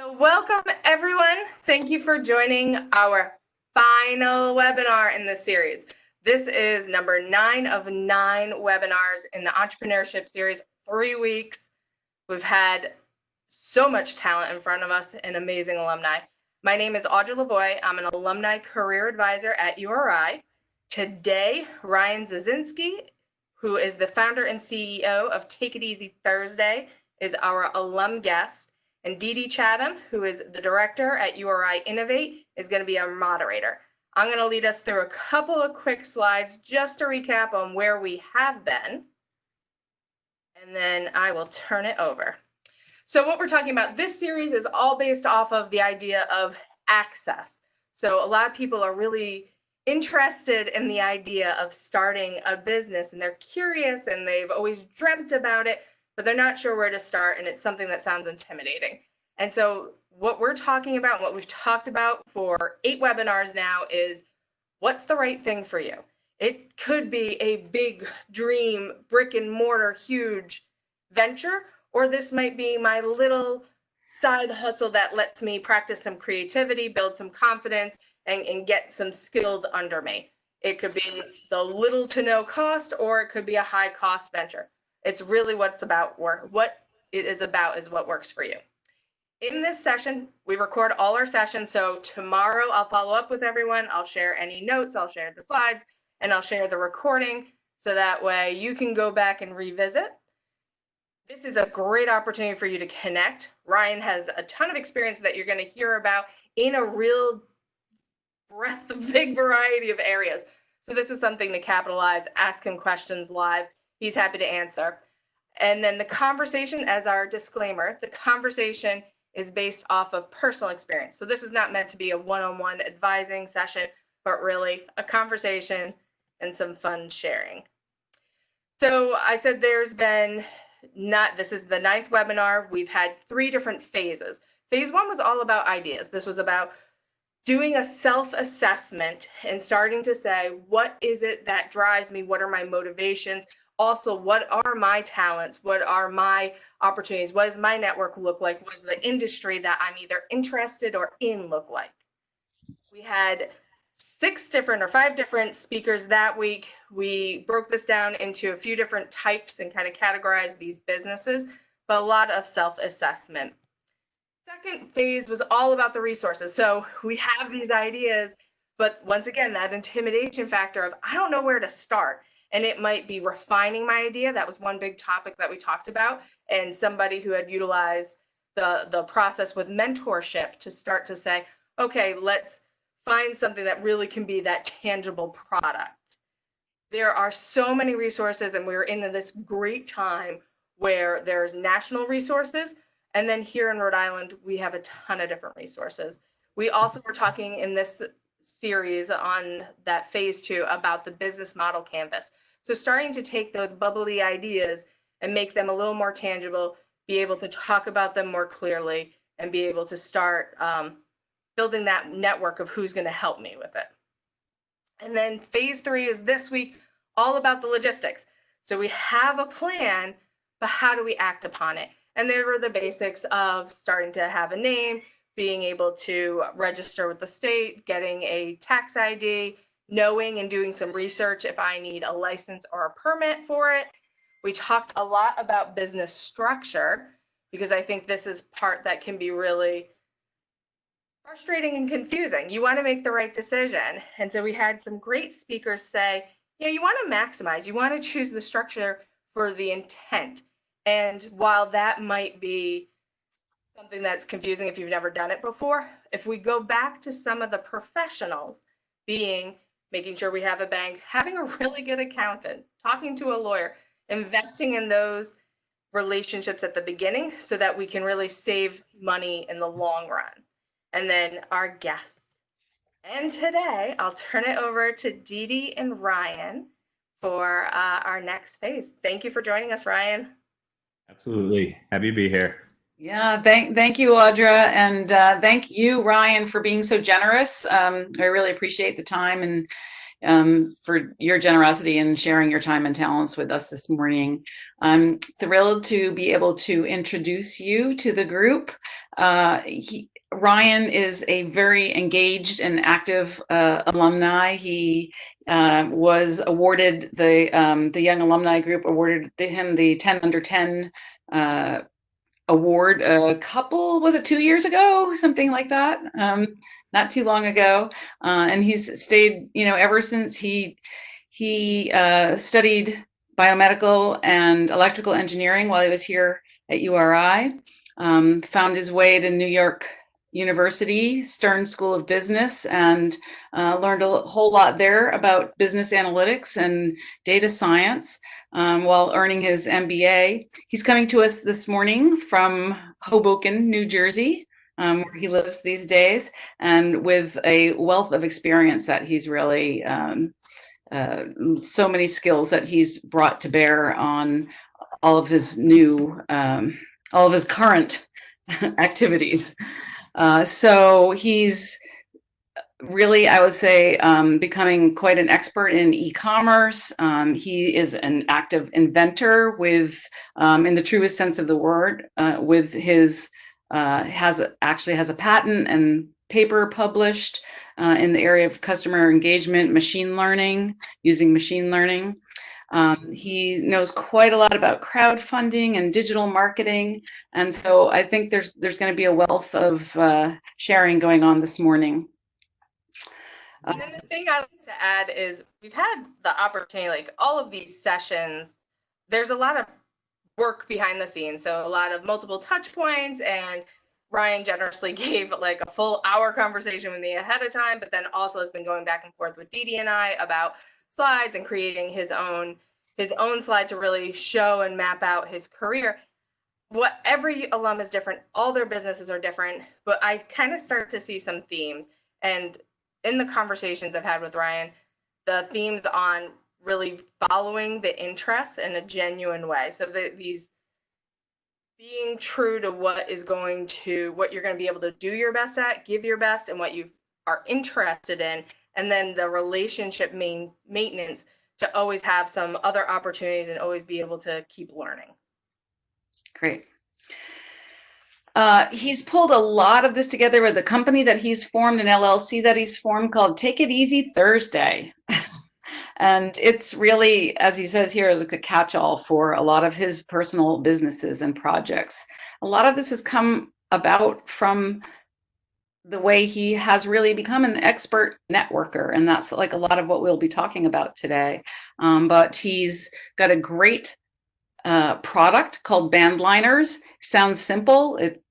So welcome everyone. Thank you for joining our final webinar in this series. This is number 9 of 9 webinars in the Entrepreneurship series, 3 weeks. We've had so much talent in front of us and amazing alumni. My name is Audrey Lavoie. I'm an alumni career advisor at URI. Today, Ryan Zaczynski, who is the founder and CEO of Take It Easy Thursday, is our alum guest. And Dee Chatham, who is the director at URI Innovate, is going to be our moderator. I'm going to lead us through a couple of quick slides just to recap on where we have been, and then I will turn it over. So what we're talking about, this series is all based off of the idea of access. So a lot of people are really interested in the idea of starting a business, and they're curious and they've always dreamt about it, but they're not sure where to start, and it's something that sounds intimidating. And so what we're talking about, what we've talked about for 8 webinars now, is what's the right thing for you. It could be a big dream, brick and mortar, huge venture, or this might be my little side hustle that lets me practice some creativity, build some confidence, and get some skills under me. It could be the little to no cost, or it could be a high cost venture. It's really what it is about is what works for you. In this session, we record all our sessions. So tomorrow I'll follow up with everyone. I'll share any notes, I'll share the slides, and I'll share the recording so that way you can go back and revisit. This is a great opportunity for you to connect. Ryan has a ton of experience that you're going to hear about in a real big variety of areas. So this is something to capitalize, ask him questions live. He's happy to answer. And then the conversation, as our disclaimer, the conversation is based off of personal experience. So this is not meant to be a one-on-one advising session, but really a conversation and some fun sharing. So I said this is the 9th webinar. We've had 3 different phases. Phase 1 was all about ideas. This was about doing a self-assessment and starting to say, what is it that drives me? What are my motivations? Also, what are my talents? What are my opportunities? What does my network look like? What does the industry that I'm either interested or in look like? We had 5 different speakers that week. We broke this down into a few different types and kind of categorized these businesses, but a lot of self-assessment. Second phase was all about the resources. So we have these ideas, but once again, that intimidation factor of I don't know where to start. And it might be refining my idea. That was one big topic that we talked about. And somebody who had utilized the process with mentorship to start to say, okay, let's find something that really can be that tangible product. There are so many resources, and we're in this great time where there's national resources. And then here in Rhode Island, we have a ton of different resources. We also were talking in this series on that phase 2 about the business model canvas. So starting to take those bubbly ideas and make them a little more tangible, be able to talk about them more clearly, and be able to start building that network of who's going to help me with it. And then phase 3 is this week, all about the logistics. So we have a plan, but how do we act upon it? And there were the basics of starting to have a name, being able to register with the state, getting a tax ID, knowing and doing some research if I need a license or a permit for it. We talked a lot about business structure because I think this is part that can be really frustrating and confusing. You want to make the right decision. And so we had some great speakers say, you want to maximize, you want to choose the structure for the intent. And while that might be something that's confusing if you've never done it before, if we go back to some of the professionals, making sure we have a bank, having a really good accountant, talking to a lawyer, investing in those relationships at the beginning so that we can really save money in the long run. And then our guests. And today I'll turn it over to Dee and Ryan for our next phase. Thank you for joining us, Ryan. Absolutely. Happy to be here. Yeah, thank you, Audra, and thank you, Ryan, for being so generous. I really appreciate the time and for your generosity in sharing your time and talents with us this morning. I'm thrilled to be able to introduce you to the group. Ryan is a very engaged and active alumni. He was awarded the Young Alumni Group awarded him the 10 under 10 award a couple, was it 2 years ago, something like that, not too long ago, and he's stayed, ever since. He studied biomedical and electrical engineering while he was here at URI, found his way to New York University, Stern School of Business, and learned a whole lot there about business analytics and data science while earning his MBA. He's coming to us this morning from Hoboken, New Jersey, where he lives these days, and with a wealth of experience that he's really, so many skills that he's brought to bear on all of his current activities. So he's really, I would say, becoming quite an expert in e-commerce. He is an active inventor with, in the truest sense of the word, with his, actually has a patent and paper published in the area of customer engagement, machine learning, using machine learning. He knows quite a lot about crowdfunding and digital marketing. And so I think there's going to be a wealth of sharing going on this morning. And then the thing I'd like to add is we've had the opportunity, like all of these sessions, there's a lot of work behind the scenes. So a lot of multiple touch points, and Ryan generously gave like a full hour conversation with me ahead of time, but then also has been going back and forth with Dee Dee and I about slides and creating his own slide to really show and map out his career. What every alum is different, all their businesses are different, but I kind of start to see some themes. And in the conversations I've had with Ryan, the themes on really following the interests in a genuine way. So these being true to what you're going to be able to do your best at, give your best, and what you are interested in, and then the relationship maintenance to always have some other opportunities and always be able to keep learning. Great. He's pulled a lot of this together with a company that he's formed, an LLC that he's formed called Take It Easy Thursday. And it's really, as he says here, is a catch-all for a lot of his personal businesses and projects. A lot of this has come about from the way he has really become an expert networker, and that's like a lot of what we'll be talking about today. But he's got a great product called Band Liners. Sounds simple. It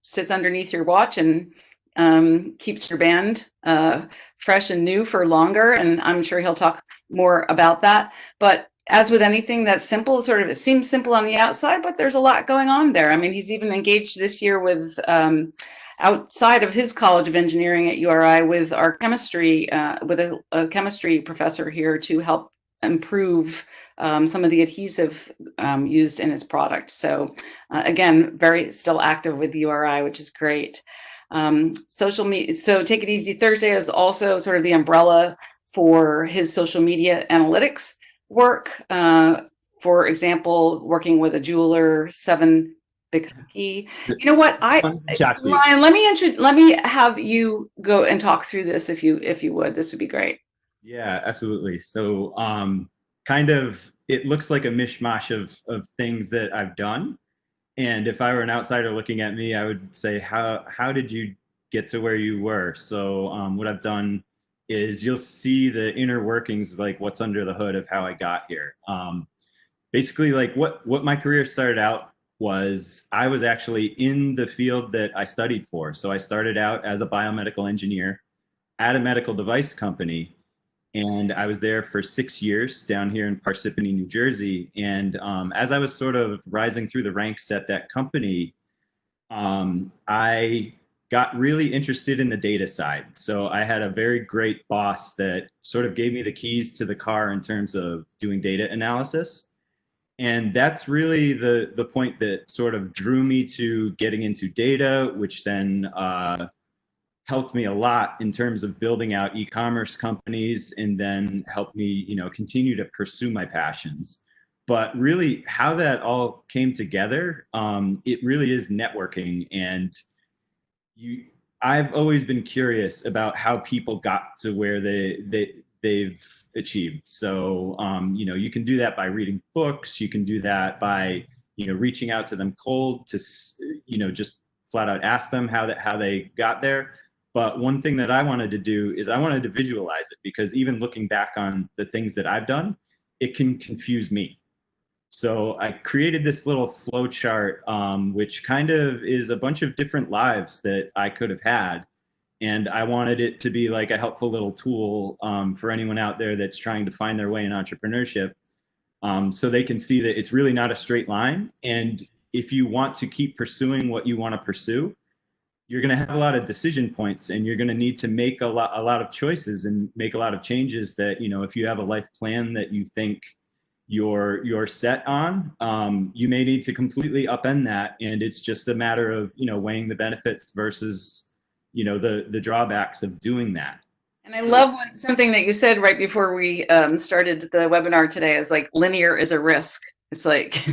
sits underneath your watch and keeps your band fresh and new for longer. And I'm sure he'll talk more about that. But as with anything that's simple, it seems simple on the outside, but there's a lot going on there. I mean, he's even engaged this year with outside of his College of Engineering at URI with our chemistry, with a chemistry professor here to help improve some of the adhesive used in his product. So again, very still active with URI, which is great. Social media. So Take It Easy Thursday is also sort of the umbrella for his social media analytics work. For example, working with a jeweler, 7 Kentucky. You know what? Ryan, let me have you go and talk through this if you would. This would be great. Yeah, absolutely. So kind of, it looks like a mishmash of things that I've done. And if I were an outsider looking at me, I would say, how did you get to where you were? So what I've done is you'll see the inner workings, like what's under the hood of how I got here. Basically, like what my career started out was, I was actually in the field that I studied for. So I started out as a biomedical engineer at a medical device company. And I was there for 6 years down here in Parsippany, New Jersey. And as I was sort of rising through the ranks at that company, I got really interested in the data side. So I had a very great boss that sort of gave me the keys to the car in terms of doing data analysis. And that's really the point that sort of drew me to getting into data, which then helped me a lot in terms of building out e-commerce companies, and then helped me, continue to pursue my passions. But really how that all came together, it really is networking. And I've always been curious about how people got to where they've achieved. So, you can do that by reading books. You can do that by, reaching out to them cold to, just flat out ask them how they got there. But one thing that I wanted to do is I wanted to visualize it, because even looking back on the things that I've done, it can confuse me. So I created this little flow chart, which kind of is a bunch of different lives that I could have had. And I wanted it to be like a helpful little tool for anyone out there that's trying to find their way in entrepreneurship, so they can see that it's really not a straight line. And if you want to keep pursuing what you want to pursue, you're going to have a lot of decision points, and you're going to need to make a lot of choices and make a lot of changes that, if you have a life plan that you think you're set on, you may need to completely upend that. And it's just a matter of, weighing the benefits versus, the drawbacks of doing that. And I love something that you said right before we started the webinar today, is like linear is a risk. It's like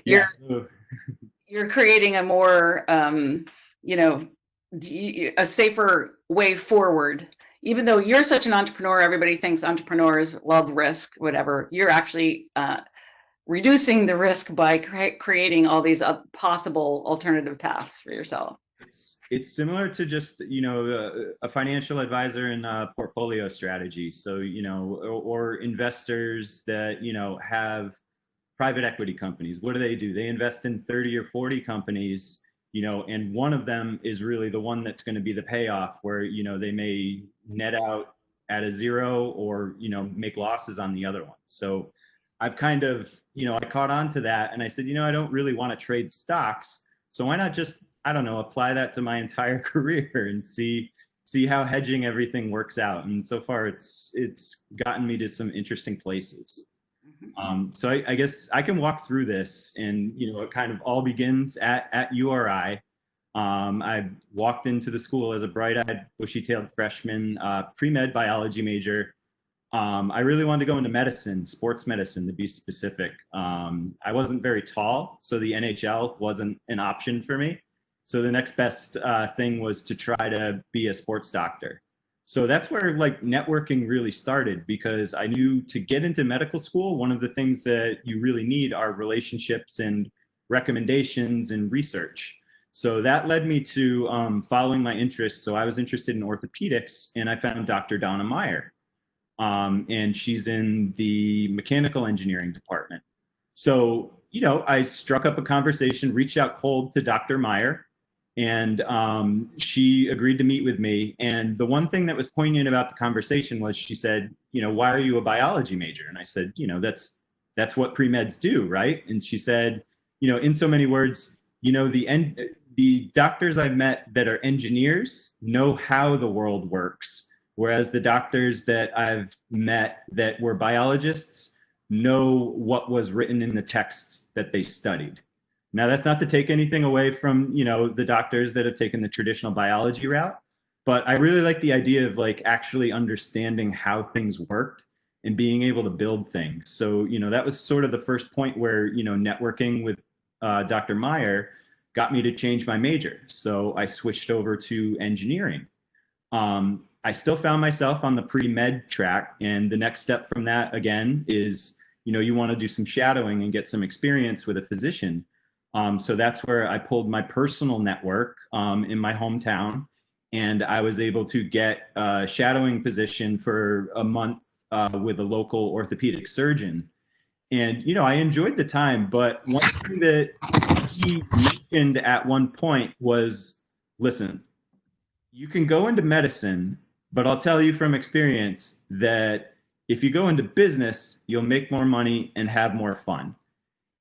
you're creating a more, a safer way forward. Even though you're such an entrepreneur, everybody thinks entrepreneurs love risk, whatever. You're actually reducing the risk by creating all these possible alternative paths for yourself. It's similar to just, a financial advisor in a portfolio strategy. So, or investors that, have private equity companies. What do? They invest in 30 or 40 companies, and one of them is really the one that's going to be the payoff, where, they may net out at a zero or, make losses on the other ones. So I've kind of, I caught on to that, and I said, I don't really want to trade stocks. So why not just, apply that to my entire career and see how hedging everything works out. And so far it's gotten me to some interesting places. So I guess I can walk through this, and, it kind of all begins at URI. I walked into the school as a bright-eyed, bushy-tailed freshman, pre-med biology major. I really wanted to go into medicine, sports medicine to be specific. I wasn't very tall, so the NHL wasn't an option for me. So the next best thing was to try to be a sports doctor. So that's where networking really started, because I knew to get into medical school, one of the things that you really need are relationships and recommendations and research. So that led me to following my interests. So I was interested in orthopedics, and I found Dr. Donna Meyer, and she's in the mechanical engineering department. So, I struck up a conversation, reached out cold to Dr. Meyer, and she agreed to meet with me. And the one thing that was poignant about the conversation was she said, why are you a biology major? And I said, that's what pre-meds do, right? And she said, in so many words, the doctors I've met that are engineers know how the world works, whereas the doctors that I've met that were biologists know what was written in the texts that they studied. Now, that's not to take anything away from, the doctors that have taken the traditional biology route, but I really like the idea of actually understanding how things worked and being able to build things. So, that was sort of the first point where, networking with Dr. Meyer got me to change my major. So I switched over to engineering. I still found myself on the pre-med track, and the next step from that, again, is, you want to do some shadowing and get some experience with a physician. So that's where I pulled my personal network in my hometown, and I was able to get a shadowing position for a month with a local orthopedic surgeon. And, I enjoyed the time, but one thing that he mentioned at one point was, listen, you can go into medicine, but I'll tell you from experience that if you go into business, you'll make more money and have more fun.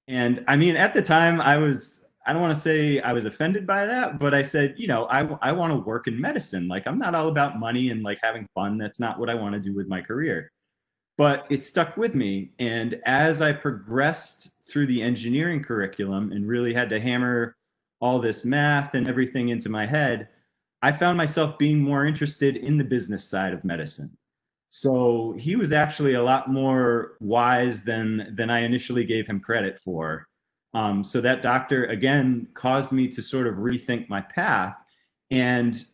And I mean, at the time I don't want to say I was offended by that, but I said, I want to work in medicine. I'm not all about money and having fun. That's not what I want to do with my career. But it stuck with me. And as I progressed through the engineering curriculum and really had to hammer all this math and everything into my head, I found myself being more interested in the business side of medicine. So he was actually a lot more wise than I initially gave him credit for. So that doctor, again, caused me to sort of rethink my path. And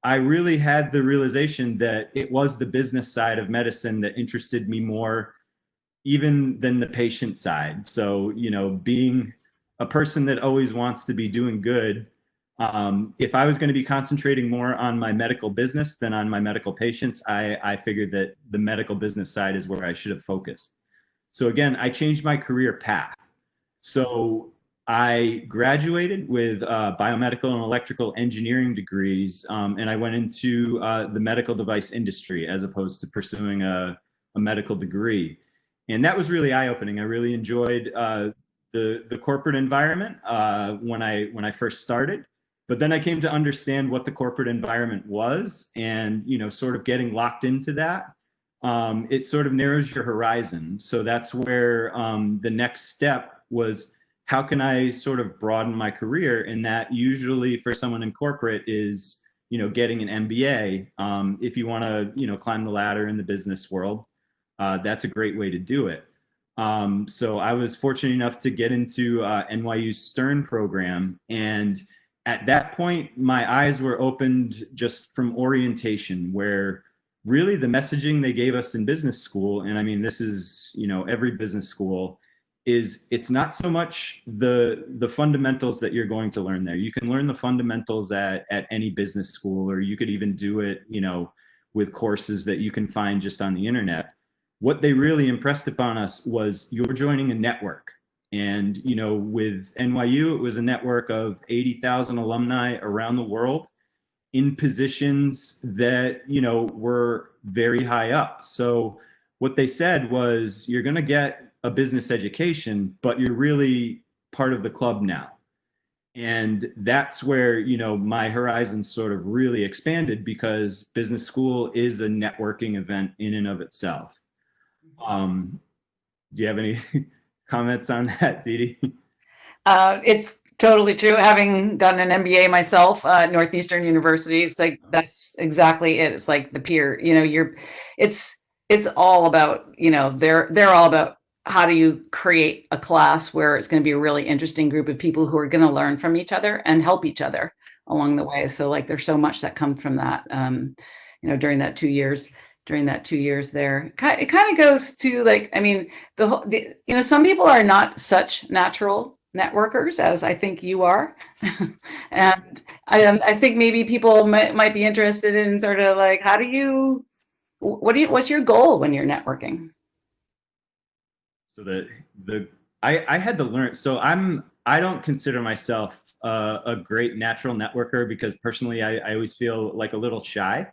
I really had the realization that it was the business side of medicine that interested me more even than the patient side. So, you know, being a person that always wants to be doing good, if I was going to be concentrating more on my medical business than on my medical patients, I figured that the medical business side is where I should have focused. So again, I changed my career path. So I graduated with biomedical and electrical engineering degrees, and I went into the medical device industry as opposed to pursuing a medical degree. And that was really eye-opening. I really enjoyed the corporate environment when I first started. But then I came to understand what the corporate environment was, and you know, sort of getting locked into that. It sort of narrows your horizon. So that's where the next step was, how can I sort of broaden my career? And that usually for someone in corporate is, you know, getting an MBA. If you want to, you know, climb the ladder in the business world, that's a great way to do it. So I was fortunate enough to get into NYU's Stern program. And at that point, my eyes were opened just from orientation, where really the messaging they gave us in business school, and I mean, this is, you know, every business school, is it's not so much the fundamentals that you're going to learn there. You can learn the fundamentals at any business school, or you could even do it, you know, with courses that you can find just on the internet. What they really impressed upon us was you're joining a network. And, you know, with NYU, it was a network of 80,000 alumni around the world in positions that, you know, were very high up. So what they said was, you're going to get a business education, but you're really part of the club now. And that's where, you know, my horizons sort of really expanded, because business school is a networking event in and of itself. Do you have any comments on that, Dee Dee? It's totally true. Having done an MBA myself at Northeastern University, it's like that's exactly it. It's like the peer. You know, it's all about, you know, they're all about how do you create a class where it's going to be a really interesting group of people who are going to learn from each other and help each other along the way. So like there's so much that comes from that, you know, during that 2 years. During that 2 years there, it kind of goes to like, I mean, the you know, some people are not such natural networkers as I think you are, and I think maybe people might be interested in sort of like, how do you, what's your goal when you're networking? So I had to learn. So I don't consider myself a great natural networker, because personally I always feel like a little shy.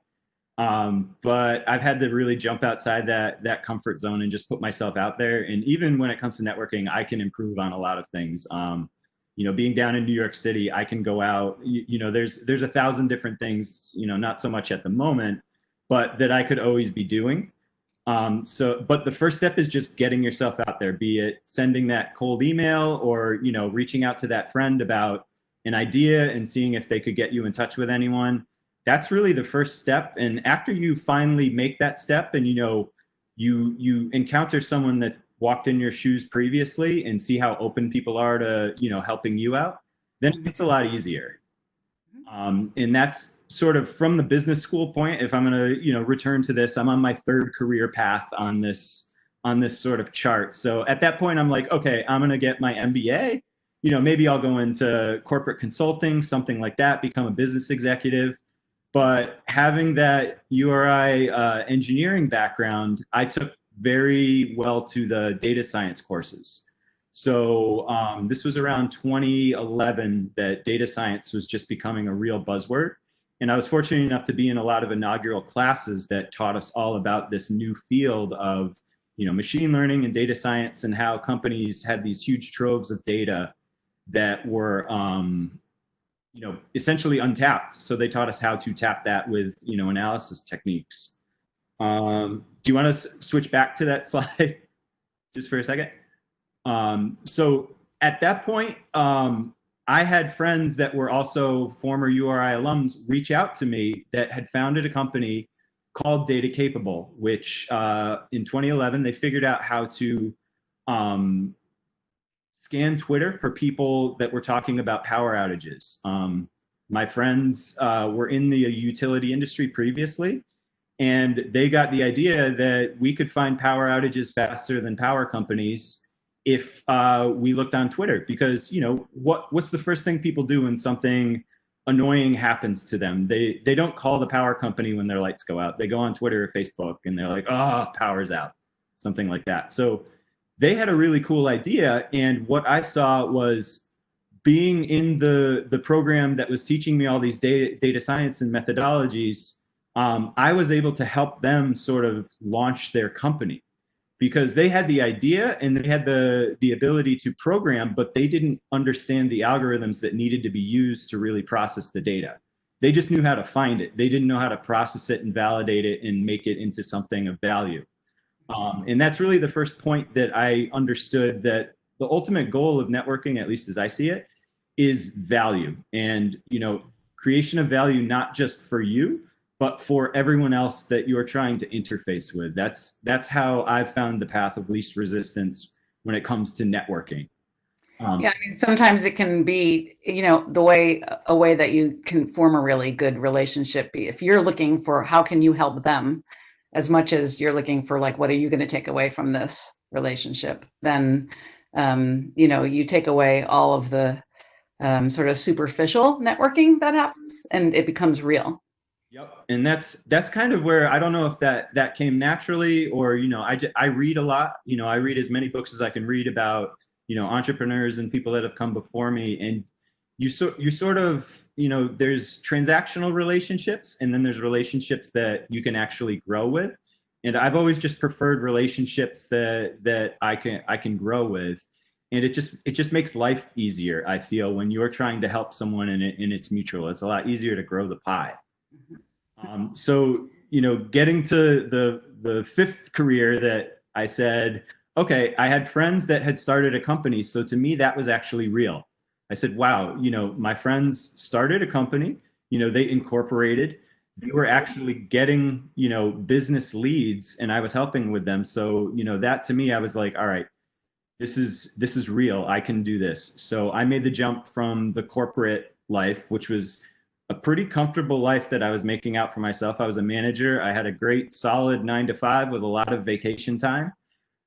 But I've had to really jump outside that comfort zone and just put myself out there. And even when it comes to networking, I can improve on a lot of things. You know, being down in New York City, I can go out, you know, there's 1,000 different things, you know, not so much at the moment, but that I could always be doing. But the first step is just getting yourself out there, be it sending that cold email, or, you know, reaching out to that friend about an idea and seeing if they could get you in touch with anyone. That's really the first step. And after you finally make that step, and, you know, you encounter someone that's walked in your shoes previously and see how open people are to, you know, helping you out, then it gets a lot easier. And that's sort of from the business school point. If I'm going to, you know, return to this, I'm on my third career path on this sort of chart. So at that point, I'm like, okay, I'm going to get my MBA. You know, maybe I'll go into corporate consulting, something like that, become a business executive. But having that URI engineering background, I took very well to the data science courses. So this was around 2011 that data science was just becoming a real buzzword. And I was fortunate enough to be in a lot of inaugural classes that taught us all about this new field of, you know, machine learning and data science, and how companies had these huge troves of data that were, you know, essentially untapped. So they taught us how to tap that with, you know, analysis techniques. Do you want to switch back to that slide just for a second? So at that point, I had friends that were also former URI alums reach out to me that had founded a company called Data Capable, which in 2011, they figured out how to scan Twitter for people that were talking about power outages. my friends were in the utility industry previously, and they got the idea that we could find power outages faster than power companies if we looked on Twitter. Because, you know, what's the first thing people do when something annoying happens to them? They don't call the power company when their lights go out. They go on Twitter or Facebook and they're like, oh, power's out, something like that. So they had a really cool idea. And what I saw was, being in the program that was teaching me all these data science and methodologies, I was able to help them sort of launch their company, because they had the idea and they had the ability to program, but they didn't understand the algorithms that needed to be used to really process the data. They just knew how to find it. They didn't know how to process it and validate it and make it into something of value. And that's really the first point that I understood, that the ultimate goal of networking, at least as I see it, is value. And, you know, creation of value, not just for you, but for everyone else that you're trying to interface with. That's how I've found the path of least resistance when it comes to networking. Yeah, I mean, sometimes it can be, you know, a way that you can form a really good relationship. If you're looking for how can you help them, as much as you're looking for like, what are you going to take away from this relationship, then, you know, you take away all of the sort of superficial networking that happens, and it becomes real. Yep. And that's kind of where, I don't know if that came naturally, or, you know, I read a lot. You know, I read as many books as I can read about, you know, entrepreneurs and people that have come before me. And you sort of, you know, there's transactional relationships, and then there's relationships that you can actually grow with. And I've always just preferred relationships that I can grow with. And it just makes life easier, I feel, when you're trying to help someone and it's mutual. It's a lot easier to grow the pie. So, you know, getting to the fifth career that I said, okay, I had friends that had started a company. So to me, that was actually real. I said, wow, you know, my friends started a company, you know, they incorporated, they were actually getting, you know, business leads, and I was helping with them. So, you know, that to me, I was like, all right, this is real. I can do this. So I made the jump from the corporate life, which was a pretty comfortable life that I was making out for myself. I was a manager. I had a great solid 9 to 5 with a lot of vacation time.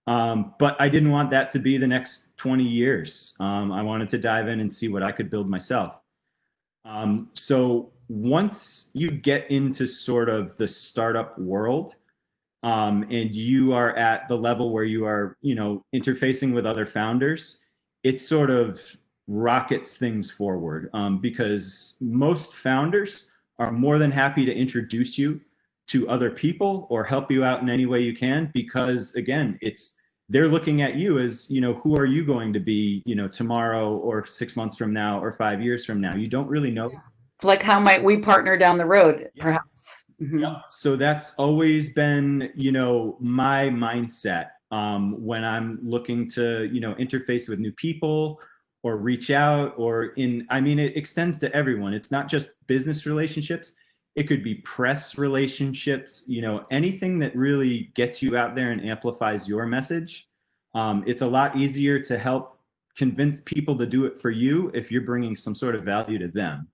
But I didn't want that to be the next 20 years. I wanted to dive in and see what I could build myself. So once you get into sort of the startup world, and you are at the level where you are, you know, interfacing with other founders, it sort of rockets things forward, because most founders are more than happy to introduce you to other people or help you out in any way you can, because again, they're looking at you as, you know, who are you going to be, you know, tomorrow or 6 months from now or 5 years from now? You don't really know. Like, how might we partner down the road, perhaps? Mm-hmm. Yep. So that's always been, you know, my mindset when I'm looking to, you know, interface with new people or reach out, or I mean, it extends to everyone. It's not just business relationships. It could be press relationships, you know, anything that really gets you out there and amplifies your message. It's a lot easier to help convince people to do it for you if you're bringing some sort of value to them.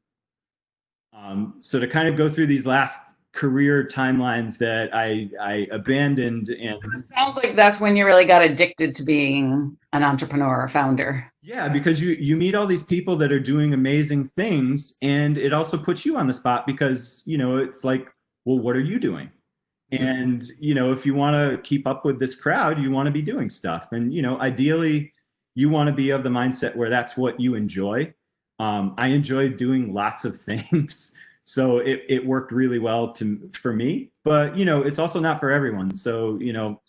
So to kind of go through these last career timelines that I abandoned, and it sounds like that's when you really got addicted to being an entrepreneur or founder. Yeah, because you meet all these people that are doing amazing things, and it also puts you on the spot, because, you know, it's like, well, what are you doing? And, you know, if you want to keep up with this crowd, you want to be doing stuff. And, you know, ideally, you want to be of the mindset where that's what you enjoy. I enjoy doing lots of things. So it worked really well for me. But, you know, it's also not for everyone. So, you know,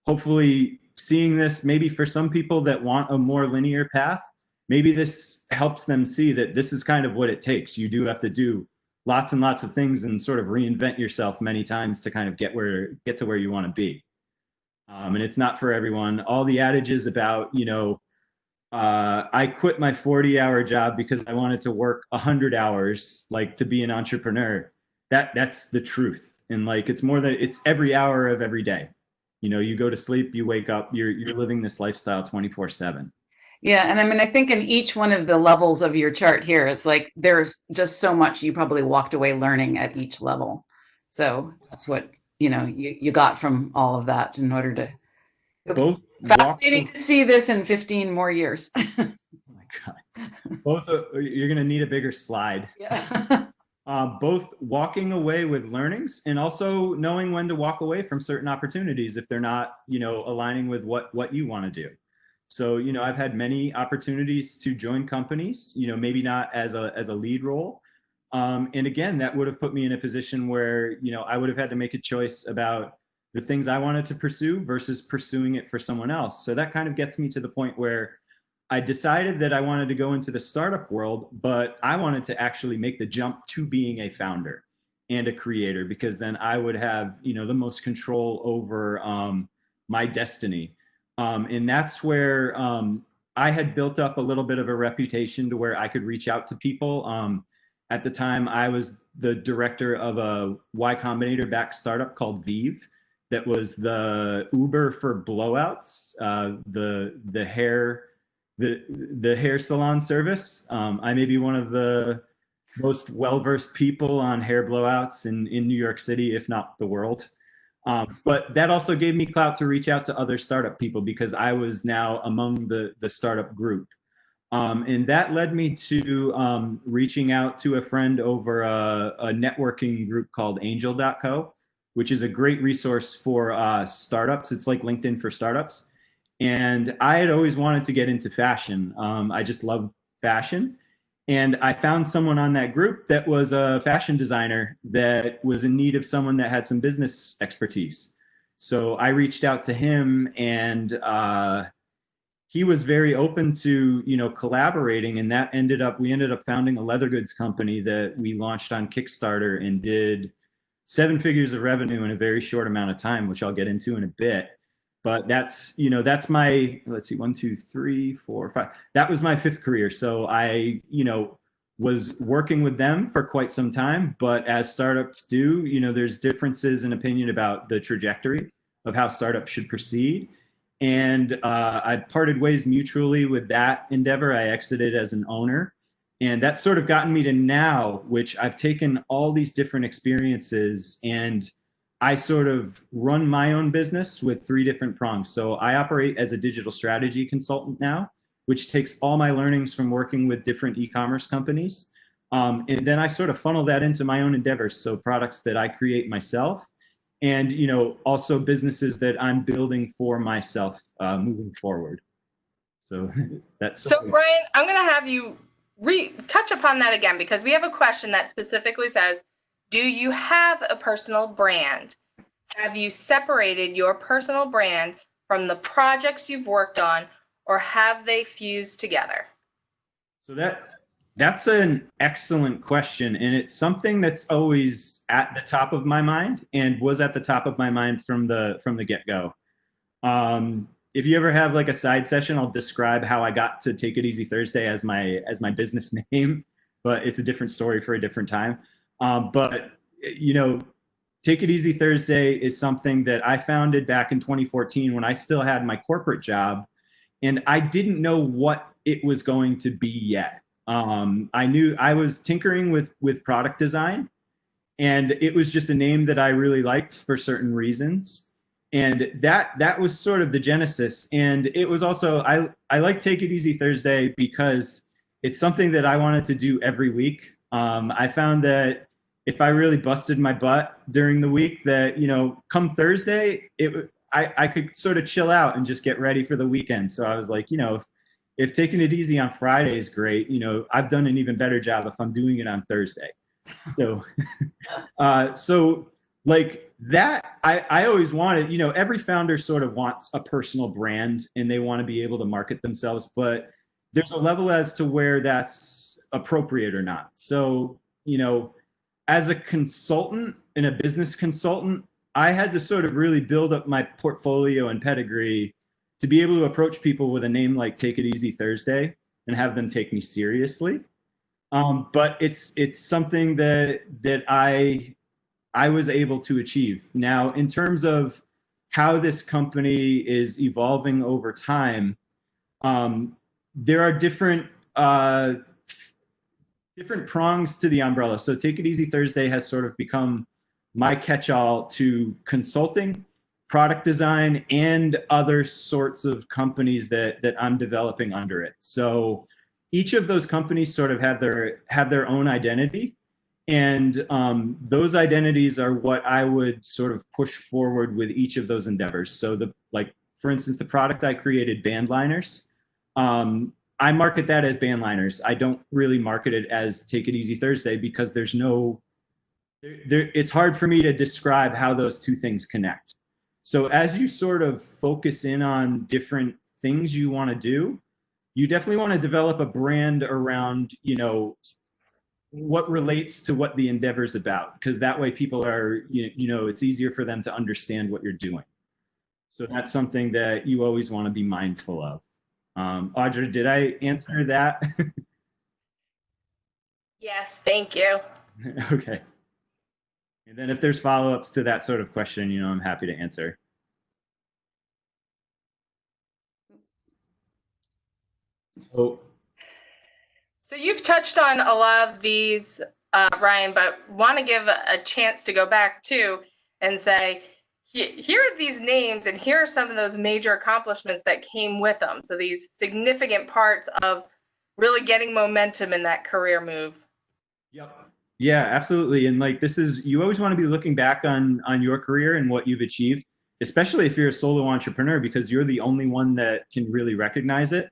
hopefully seeing this, maybe for some people that want a more linear path, maybe this helps them see that this is kind of what it takes. You do have to do lots and lots of things and sort of reinvent yourself many times to kind of get to where you want to be. And it's not for everyone. All the adages about, you know, I quit my 40-hour job because I wanted to work 100 hours, like, to be an entrepreneur. That's the truth. And like, it's every hour of every day. You know, you go to sleep, you wake up, you're living this lifestyle 24/7. Yeah, and I mean, I think in each one of the levels of your chart here, it's like there's just so much you probably walked away learning at each level. So that's what, you got from all of that in order to. Both Fascinating to see this in 15 more years. Oh my God. Both, you're going to need a bigger slide. Yeah. Both walking away with learnings and also knowing when to walk away from certain opportunities if they're not, aligning with what you want to do. So, I've had many opportunities to join companies, maybe not as a lead role. And again, that would have put me in a position where, I would have had to make a choice about the things I wanted to pursue versus pursuing it for someone else. So that kind of gets me to the point where I decided that I wanted to go into the startup world, but I wanted to actually make the jump to being a founder and a creator, because then I would have, the most control over my destiny. And that's where I had built up a little bit of a reputation to where I could reach out to people. At the time, I was the director of a Y Combinator-backed startup called Vive that was the Uber for blowouts, the hair salon service. I may be one of the most well-versed people on hair blowouts in New York City, if not the world. But that also gave me clout to reach out to other startup people because I was now among the startup group. And that led me to reaching out to a friend over a networking group called Angel.co, which is a great resource for startups. It's like LinkedIn for startups. And I had always wanted to get into fashion. I just love fashion. And I found someone on that group that was a fashion designer that was in need of someone that had some business expertise. So I reached out to him, and he was very open to, collaborating. And that we ended up founding a leather goods company that we launched on Kickstarter and did 7 figures of revenue in a very short amount of time, which I'll get into in a bit. But that's my, let's see, 1, 2, 3, 4, 5. That was my 5th career. So I, was working with them for quite some time. But as startups do, there's differences in opinion about the trajectory of how startups should proceed. And I parted ways mutually with that endeavor. I exited as an owner. And that's sort of gotten me to now, which I've taken all these different experiences and I sort of run my own business with 3 different prongs. So I operate as a digital strategy consultant now, which takes all my learnings from working with different e-commerce companies. And then I sort of funnel that into my own endeavors. So products that I create myself and, also businesses that I'm building for myself moving forward. So that's. So Brian, I'm going to have you touch upon that again, because we have a question that specifically says, do you have a personal brand? Have you separated your personal brand from the projects you've worked on, or have they fused together? So that's an excellent question. And it's something that's always at the top of my mind and was at the top of my mind from the get-go. If you ever have like a side session, I'll describe how I got to Take It Easy Thursday as my business name, but it's a different story for a different time. But, Take It Easy Thursday is something that I founded back in 2014 when I still had my corporate job, and I didn't know what it was going to be yet. I knew I was tinkering with product design, and it was just a name that I really liked for certain reasons. And that was sort of the genesis. And it was also, I like Take It Easy Thursday because it's something that I wanted to do every week. I found that if I really busted my butt during the week, that, come Thursday, I could sort of chill out and just get ready for the weekend. So I was like, if taking it easy on Friday is great, I've done an even better job if I'm doing it on Thursday. So, like that, I always wanted, every founder sort of wants a personal brand and they want to be able to market themselves, but there's a level as to where that's appropriate or not. So, as a consultant and a business consultant, I had to sort of really build up my portfolio and pedigree to be able to approach people with a name like Take It Easy Thursday and have them take me seriously. But it's something that I was able to achieve. Now, in terms of how this company is evolving over time, there are different different prongs to the umbrella. So Take It Easy Thursday has sort of become my catch-all to consulting, product design, and other sorts of companies that I'm developing under it. So each of those companies sort of have their own identity, and those identities are what I would sort of push forward with each of those endeavors. So for instance, the product I created, band liners. I market that as band liners. I don't really market it as Take It Easy Thursday because there's no, it's hard for me to describe how those two things connect. So as you sort of focus in on different things you want to do, you definitely want to develop a brand around, what relates to what the endeavor's about, because that way people are, it's easier for them to understand what you're doing. So that's something that you always want to be mindful of. Audra, did I answer that? Yes, thank you. Okay. And then if there's follow-ups to that sort of question, I'm happy to answer. So you've touched on a lot of these, Ryan, but want to give a chance to go back too and say, here are these names and here are some of those major accomplishments that came with them. So these significant parts of really getting momentum in that career move. Yep. Yeah, absolutely. And you always want to be looking back on your career and what you've achieved, especially if you're a solo entrepreneur, because you're the only one that can really recognize it.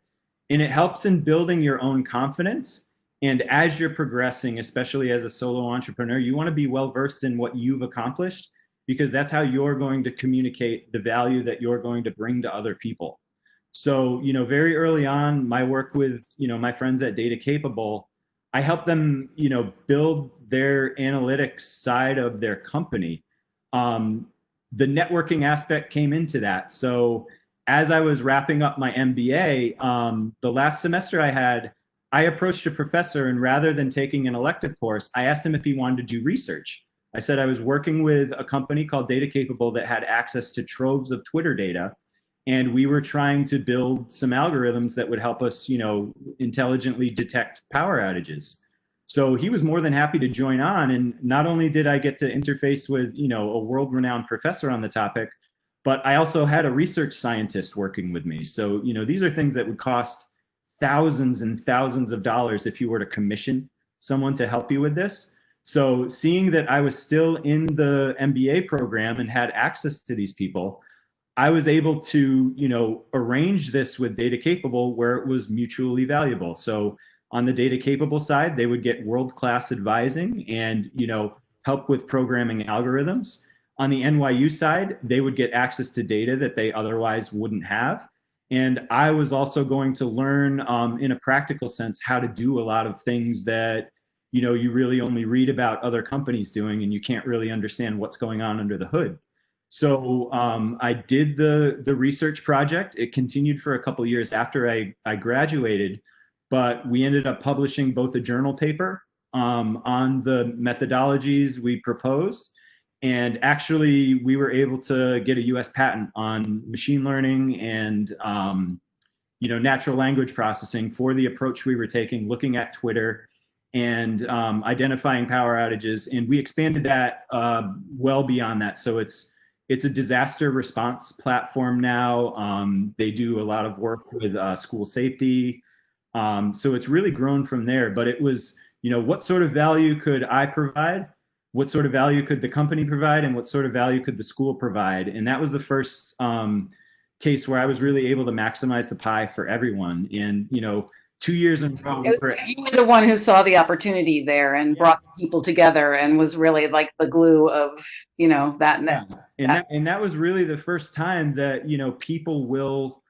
And it helps in building your own confidence. And as you're progressing, especially as a solo entrepreneur, you want to be well versed in what you've accomplished, because that's how you're going to communicate the value that you're going to bring to other people. So, very early on, my work with, my friends at Data Capable, I helped them, build their analytics side of their company. The networking aspect came into that. So as I was wrapping up my MBA, the last semester I approached a professor, and rather than taking an elective course, I asked him if he wanted to do research. I said I was working with a company called Data Capable that had access to troves of Twitter data, and we were trying to build some algorithms that would help us, intelligently detect power outages. So he was more than happy to join on, and not only did I get to interface with, a world-renowned professor on the topic, but I also had a research scientist working with me. So, these are things that would cost thousands and thousands of dollars if you were to commission someone to help you with this. So seeing that I was still in the MBA program and had access to these people, I was able to, arrange this with Data Capable where it was mutually valuable. So on the Data Capable side, they would get world-class advising and, help with programming algorithms. On the NYU side, they would get access to data that they otherwise wouldn't have. And I was also going to learn in a practical sense how to do a lot of things that, you really only read about other companies doing, and you can't really understand what's going on under the hood. So I did the research project. It continued for a couple of years after I graduated, but we ended up publishing both a journal paper on the methodologies we proposed. And actually, we were able to get a US patent on machine learning and natural language processing for the approach we were taking, looking at Twitter and identifying power outages. And we expanded that well beyond that. So it's a disaster response platform now. They do a lot of work with school safety. So it's really grown from there. But it was, what sort of value could I provide? What sort of value could the company provide? And what sort of value could the school provide? And that was the first case where I was really able to maximize the pie for everyone. And, 2 years in a row. You were the one who saw the opportunity there and brought people together and was really like the glue of, that. Yeah. And that was really the first time that, people will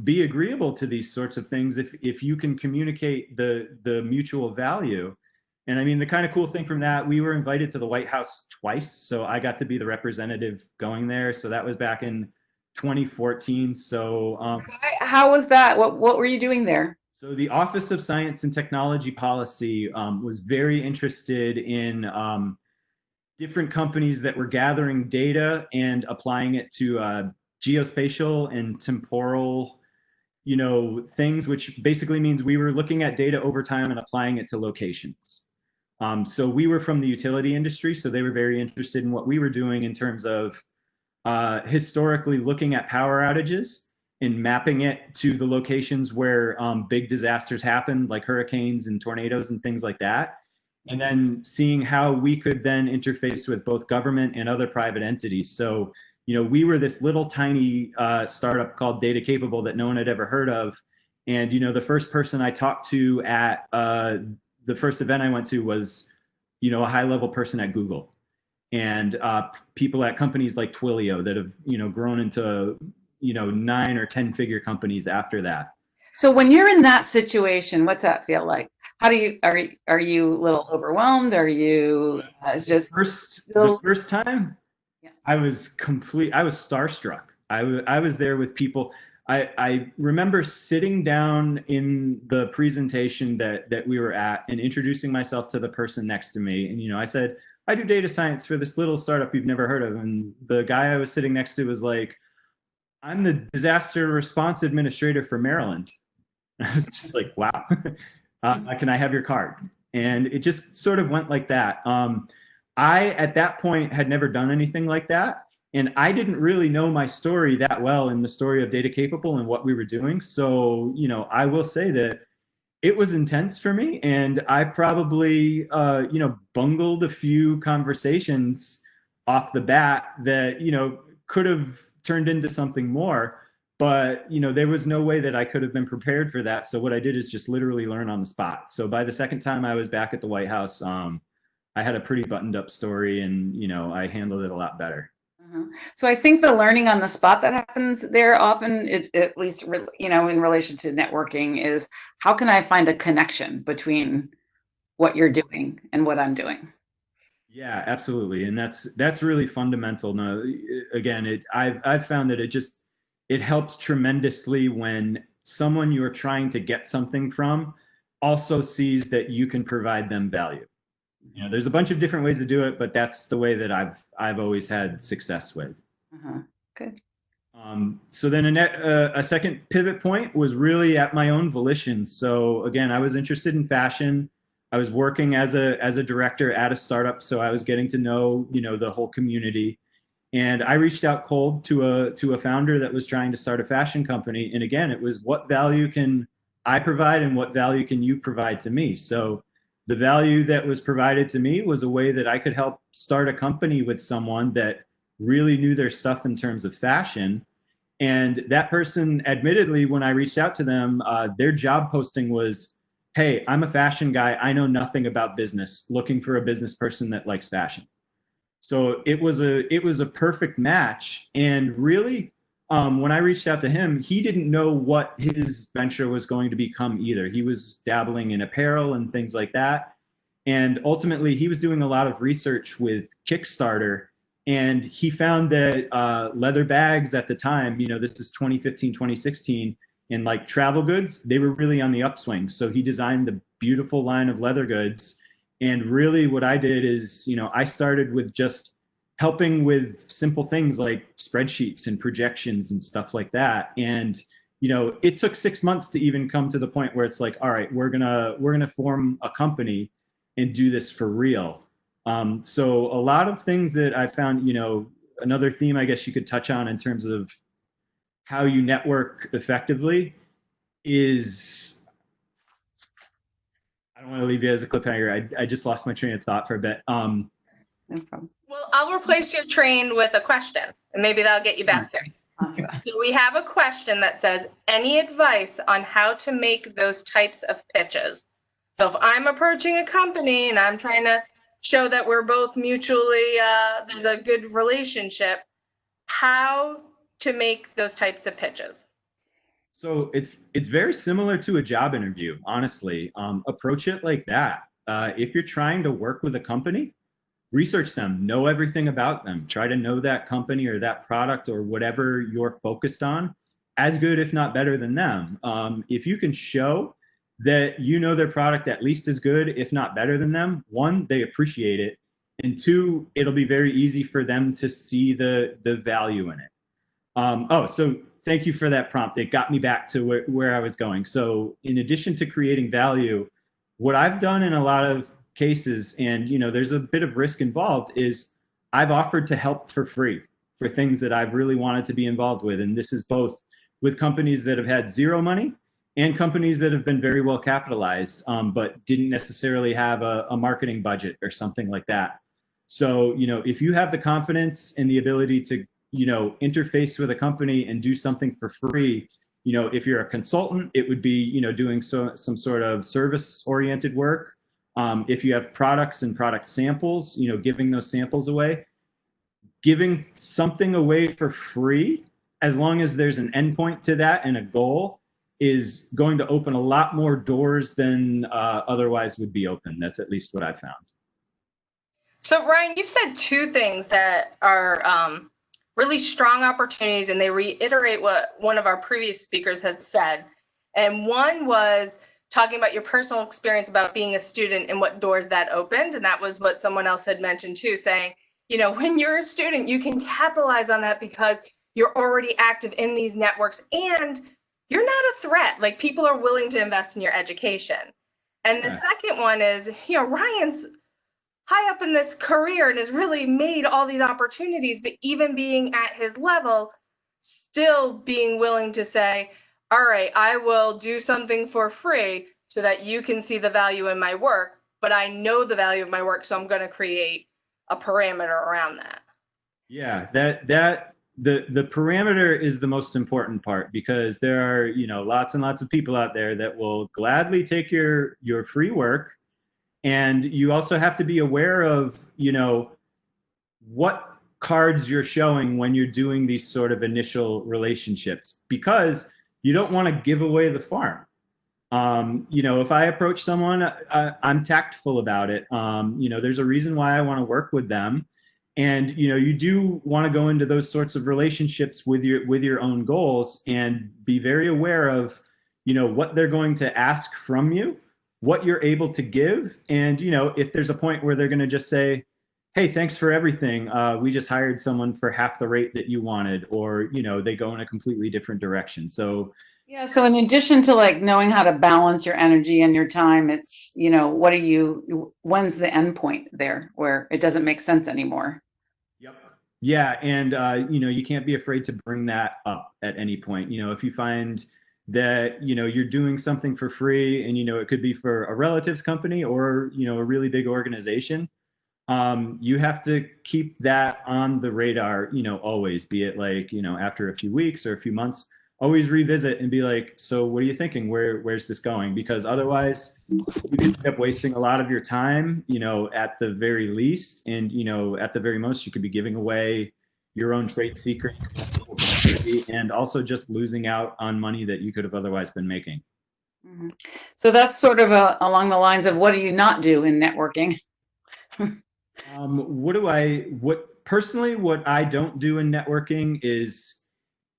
be agreeable to these sorts of things if you can communicate the mutual value. And I mean, the kind of cool thing from that, we were invited to the White House twice. So I got to be the representative going there. So that was back in 2014. So how was that? What were you doing there? So the Office of Science and Technology Policy was very interested in different companies that were gathering data and applying it to geospatial and temporal, things, which basically means we were looking at data over time and applying it to locations. So we were from the utility industry, so they were very interested in what we were doing in terms of historically looking at power outages and mapping it to the locations where big disasters happened, like hurricanes and tornadoes and things like that. And then seeing how we could then interface with both government and other private entities. So, we were this little tiny startup called Data Capable that no one had ever heard of. And, the first person I talked to at the first event I went to was, a high-level person at Google, and people at companies like Twilio that have, grown into, 9 or 10-figure companies after that. So when you're in that situation, what's that feel like? How do you, are you a little overwhelmed? Are you just the first time? Yeah. I was starstruck. I was there with people. I remember sitting down in the presentation that we were at and introducing myself to the person next to me. And, I said, I do data science for this little startup you've never heard of. And the guy I was sitting next to was like, I'm the disaster response administrator for Maryland. I was just like, wow, can I have your card? And it just sort of went like that. I, at that point, had never done anything like that. And I didn't really know my story that well in the story of Data Capable and what we were doing. So, I will say that it was intense for me. And I probably, bungled a few conversations off the bat that, could have turned into something more. But, there was no way that I could have been prepared for that. So what I did is just literally learn on the spot. So by the second time I was back at the White House, I had a pretty buttoned up story and, I handled it a lot better. So I think the learning on the spot that happens there often, at least, in relation to networking, is how can I find a connection between what you're doing and what I'm doing? Yeah, absolutely. And that's really fundamental. Now, again, I've found that it helps tremendously when someone you're trying to get something from also sees that you can provide them value. There's a bunch of different ways to do it, but that's the way that I've always had success with. Good. So then a second pivot point was really at my own volition. So again, I was interested in fashion. I was working as a director at a startup, so I was getting to know the whole community. And I reached out cold to a founder that was trying to start a fashion company. And again, it was, what value can I provide and what value can you provide to me? So the value that was provided to me was a way that I could help start a company with someone that really knew their stuff in terms of fashion. And that person, admittedly, when I reached out to them, their job posting was, hey, I'm a fashion guy. I know nothing about business, looking for a business person that likes fashion. So it was a perfect match. And really, when I reached out to him, he didn't know what his venture was going to become either. He was dabbling in apparel and things like that. And ultimately, he was doing a lot of research with Kickstarter. And he found that leather bags at the time, this is 2015, 2016, and like travel goods, they were really on the upswing. So he designed a beautiful line of leather goods. And really what I did is, I started with just helping with simple things like spreadsheets and projections and stuff like that. And, it took 6 months to even come to the point where it's like, all right, we're gonna form a company and do this for real. So a lot of things that I found, another theme I guess you could touch on in terms of how you network effectively is, I don't want to leave you as a cliffhanger. I just lost my train of thought for a bit. No problem. Well, I'll replace your train with a question, and maybe that'll get you back there. Awesome. So we have a question that says, any advice on how to make those types of pitches? So if I'm approaching a company and I'm trying to show that we're both mutually, there's a good relationship, how to make those types of pitches? So it's very similar to a job interview, honestly. Approach it like that. If you're trying to work with a company, research them, know everything about them, try to know that company or that product or whatever you're focused on as good, if not better than them. If you can show that you know their product at least as good, if not better than them, one, they appreciate it. And two, it'll be very easy for them to see the value in it. So thank you for that prompt. It got me back to where I was going. So in addition to creating value, what I've done in a lot of cases, and there's a bit of risk involved, is I've offered to help for free for things that I've really wanted to be involved with. And this is both with companies that have had zero money and companies that have been very well capitalized, but didn't necessarily have a marketing budget or something like that. So, if you have the confidence and the ability to, interface with a company and do something for free, if you're a consultant, it would be, doing some sort of service-oriented work. If you have products and product samples, giving those samples away, giving something away for free, as long as there's an endpoint to that and a goal, is going to open a lot more doors than otherwise would be open. That's at least what I've found. So Ryan, you've said two things that are really strong opportunities, and they reiterate what one of our previous speakers had said. And one was talking about your personal experience about being a student and what doors that opened. And that was what someone else had mentioned too, saying, when you're a student, you can capitalize on that because you're already active in these networks and you're not a threat. Like, people are willing to invest in your education. And the second one is, Ryan's high up in this career and has really made all these opportunities, but even being at his level, still being willing to say, all right, I will do something for free so that you can see the value in my work, but I know the value of my work, so I'm going to create a parameter around that. Yeah, the parameter is the most important part, because there are, lots and lots of people out there that will gladly take your free work. And you also have to be aware of, what cards you're showing when you're doing these sort of initial relationships, because you don't want to give away the farm. If I approach someone, I'm tactful about it. There's a reason why I want to work with them. And, you do want to go into those sorts of relationships with your own goals, and be very aware of, what they're going to ask from you, what you're able to give. And, if there's a point where they're going to just say, hey, thanks for everything, we just hired someone for half the rate that you wanted, or, they go in a completely different direction. So yeah, so in addition to like knowing how to balance your energy and your time, it's, when's the end point there where it doesn't make sense anymore? Yep. Yeah. And, you can't be afraid to bring that up at any point. If you find that, you're doing something for free, and, it could be for a relative's company or, a really big organization, you have to keep that on the radar, always, be it like, after a few weeks or a few months, always revisit and be like, so what are you thinking? Where's this going? Because otherwise you could end up wasting a lot of your time, at the very least. And, at the very most, you could be giving away your own trade secrets, and also just losing out on money that you could have otherwise been making. Mm-hmm. So that's sort of along the lines of, what do you not do in networking? What I don't do in networking is,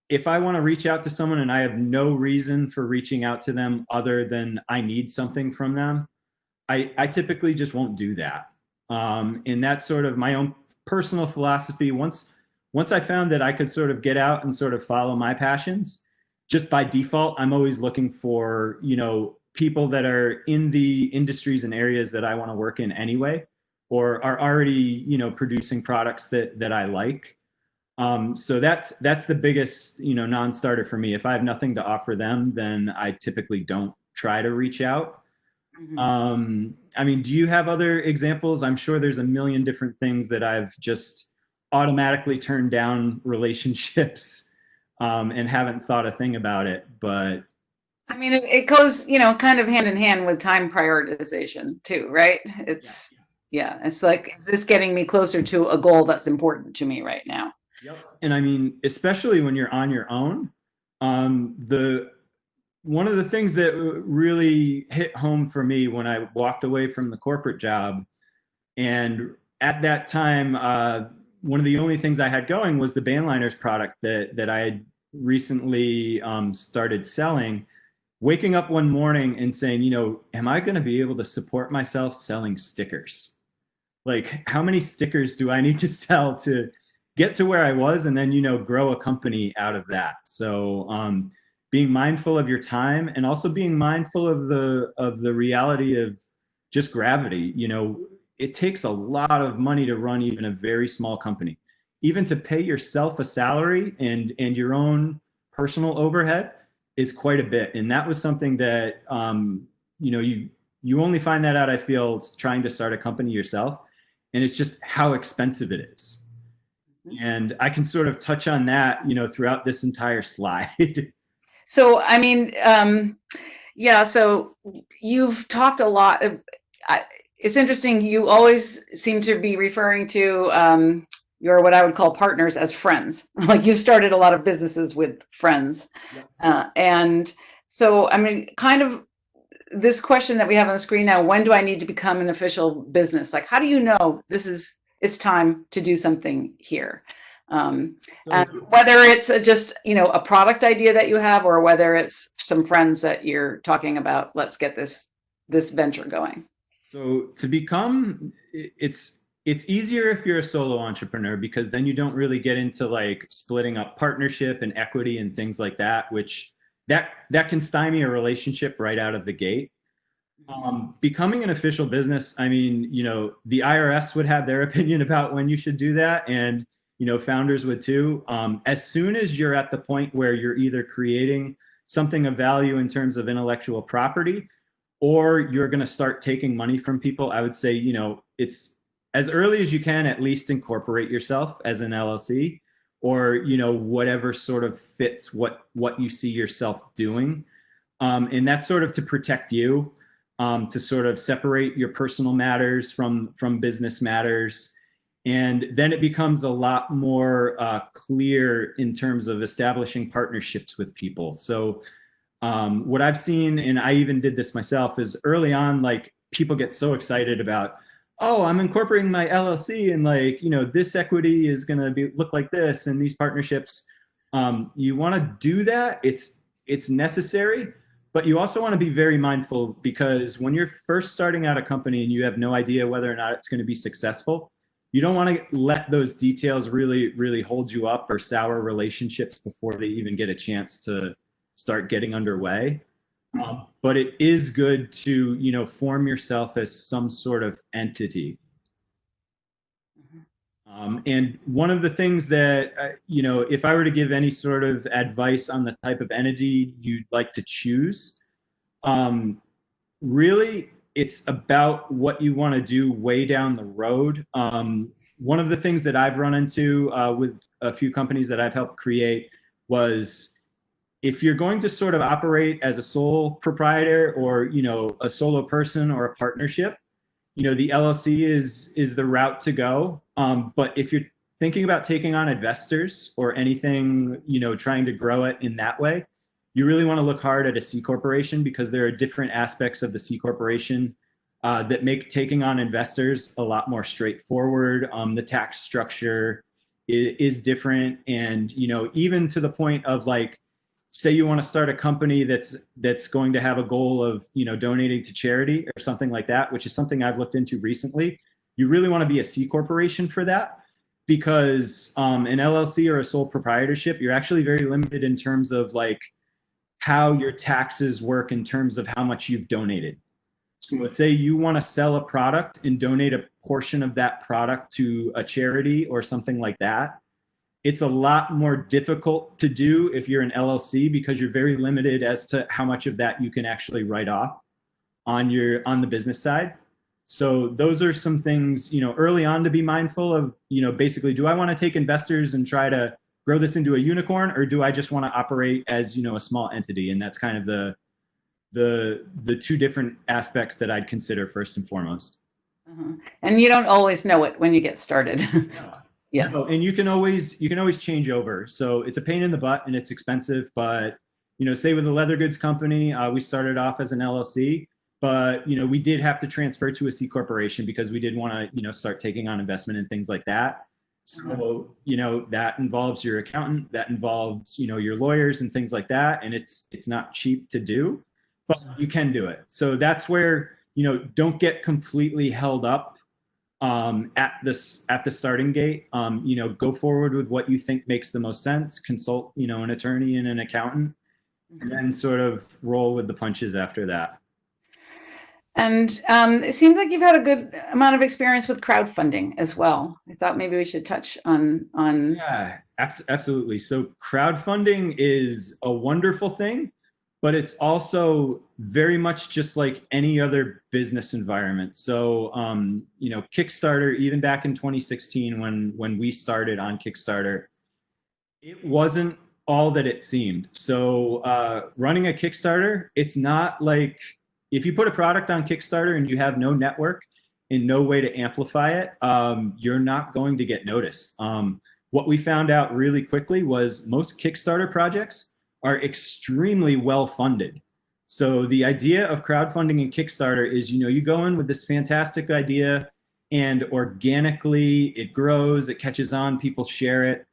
if I want to reach out to someone and I have no reason for reaching out to them other than I need something from them, I typically just won't do that. And that's sort of my own personal philosophy. Once I found that I could sort of get out and sort of follow my passions, just by default, I'm always looking for, people that are in the industries and areas that I want to work in anyway, or are already, producing products that I like. So that's the biggest, non-starter for me. If I have nothing to offer them, then I typically don't try to reach out. Mm-hmm. Do you have other examples? I'm sure there's a million different things that I've just automatically turned down relationships, and haven't thought a thing about it. But it goes, kind of hand in hand with time prioritization too, right? It's it's like, is this getting me closer to a goal that's important to me right now? Yep. And especially when you're on your own, one of the things that really hit home for me when I walked away from the corporate job, and at that time, one of the only things I had going was the Bandliners product that I had recently started selling. Waking up one morning and saying, am I going to be able to support myself selling stickers? Like, how many stickers do I need to sell to get to where I was and then, grow a company out of that. So being mindful of your time and also being mindful of the reality of just gravity. It takes a lot of money to run even a very small company. Even to pay yourself a salary and your own personal overhead is quite a bit. And that was something that, you only find that out, I feel, trying to start a company yourself. And it's just how expensive it is. And I can sort of touch on that, throughout this entire slide. So, I mean, yeah, so you've talked a lot. It's interesting. You always seem to be referring to your, what I would call partners, as friends. Like you started a lot of businesses with friends. Yep. And so, I mean, kind of this question that we have on the screen now, when do I need to become an official business? Like, how do you know it's time to do something here? And whether it's just, a product idea that you have, or whether it's some friends that you're talking about, let's get this venture going. So to become, it's easier if you're a solo entrepreneur, because then you don't really get into like splitting up partnership and equity and things like that, which that can stymie a relationship right out of the gate. Becoming an official business, I mean, the IRS would have their opinion about when you should do that, and founders would too. As soon as you're at the point where you're either creating something of value in terms of intellectual property, or you're going to start taking money from people, I would say, it's as early as you can, at least incorporate yourself as an LLC, or whatever sort of fits what you see yourself doing, and that's sort of to protect you, to sort of separate your personal matters from business matters. And then it becomes a lot more clear in terms of establishing partnerships with people. So what I've seen, and I even did this myself, is early on, like, people get so excited about, oh, I'm incorporating my LLC, and like, this equity is going to look like this, and these partnerships. You want to do that. It's necessary, but you also want to be very mindful, because when you're first starting out a company and you have no idea whether or not it's going to be successful, you don't want to let those details really, really hold you up or sour relationships before they even get a chance to start getting underway. But it is good to, form yourself as some sort of entity. And one of the things that, if I were to give any sort of advice on the type of entity you'd like to choose, really, it's about what you want to do way down the road. One of the things that I've run into with a few companies that I've helped create was, if you're going to sort of operate as a sole proprietor, or a solo person, or a partnership, the LLC is the route to go. But if you're thinking about taking on investors or anything, trying to grow it in that way, you really want to look hard at a C corporation, because there are different aspects of the C corporation that make taking on investors a lot more straightforward. The tax structure is different, and even to the point of, like, say you want to start a company that's going to have a goal of donating to charity or something like that, which is something I've looked into recently. You really want to be a C corporation for that, because an LLC or a sole proprietorship, you're actually very limited in terms of like how your taxes work in terms of how much you've donated. So let's say you want to sell a product and donate a portion of that product to a charity or something like that. It's a lot more difficult to do if you're an LLC, because you're very limited as to how much of that you can actually write off on the business side. So those are some things, early on to be mindful of, basically, do I want to take investors and try to grow this into a unicorn, or do I just want to operate as, a small entity? And that's kind of the two different aspects that I'd consider first and foremost. And you don't always know it when you get started. Yeah. No, and you can always change over. So it's a pain in the butt and it's expensive, but say with the leather goods company, we started off as an LLC, but we did have to transfer to a C corporation, because we did want to start taking on investment and things like that. So that involves your accountant, that involves your lawyers and things like that, and it's not cheap to do, but you can do it. So that's where don't get completely held up at the starting gate. You know, go forward with what you think makes the most sense. Consult, you know, an attorney and an accountant, and then sort of roll with the punches after that. And it seems like you've had a good amount of experience with crowdfunding as well. I thought maybe we should touch on. Yeah, absolutely. So crowdfunding is a wonderful thing, but it's also very much just like any other business environment. So, you know, Kickstarter, even back in 2016, when we started on Kickstarter, it wasn't all that it seemed. So, running a Kickstarter, it's not like if you put a product on Kickstarter and you have no network and no way to amplify it, you're not going to get noticed. What we found out really quickly was most Kickstarter projects are extremely well funded. So the idea of crowdfunding and Kickstarter is, you know, you go in with this fantastic idea and organically it grows, it catches on, people share it.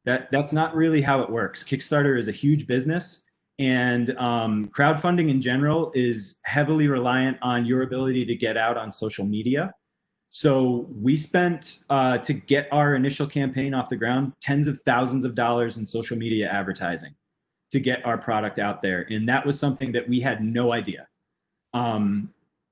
That's not really how it works. Kickstarter is a huge business, and crowdfunding in general is heavily reliant on your ability to get out on social media. So we spent, to get our initial campaign off the ground, tens of thousands of dollars in social media advertising to get our product out there. And that was something that we had no idea.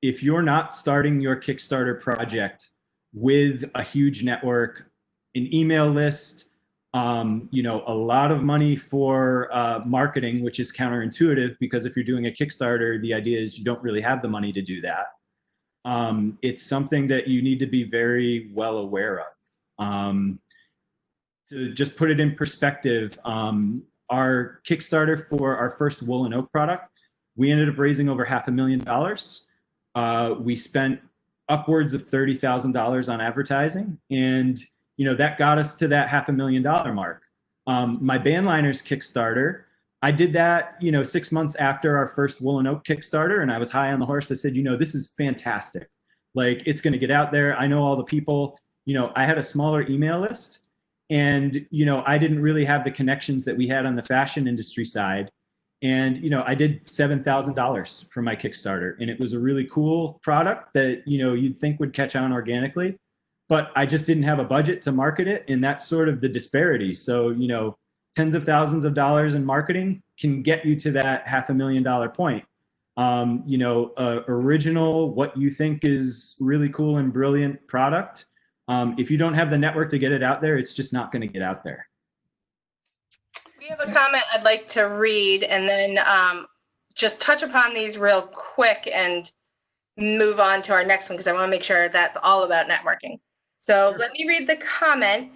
If you're not starting your Kickstarter project with a huge network, an email list, you know, a lot of money for marketing, which is counterintuitive because if you're doing a Kickstarter, the idea is you don't really have the money to do that. It's something that you need to be very well aware of. To just put it in perspective, our Kickstarter for our first wool and oak product, we ended up raising over $500,000. We spent upwards of $30,000 on advertising, and you know that got us to that $500,000 mark. My Bandliners Kickstarter, I did that, you know, 6 months after our first wool and oak Kickstarter, and I was high on the horse. I said, you know, this is fantastic. Like, it's going to get out there. I know all the people. You know, I had a smaller email list, and you know, I didn't really have the connections that we had on the fashion industry side. And you know, I did $7,000 for my Kickstarter, and it was a really cool product that, you know, you'd think would catch on organically, but I just didn't have a budget to market it, and that's sort of the disparity. So, you know, tens of thousands of dollars in marketing can get you to that $500,000 point. You know, original, what you think is really cool and brilliant product, if you don't have the network to get it out there, it's just not going to get out there. We have a comment I'd like to read and then just touch upon these real quick and move on to our next one because I want to make sure that's all about networking. So let me read the comment.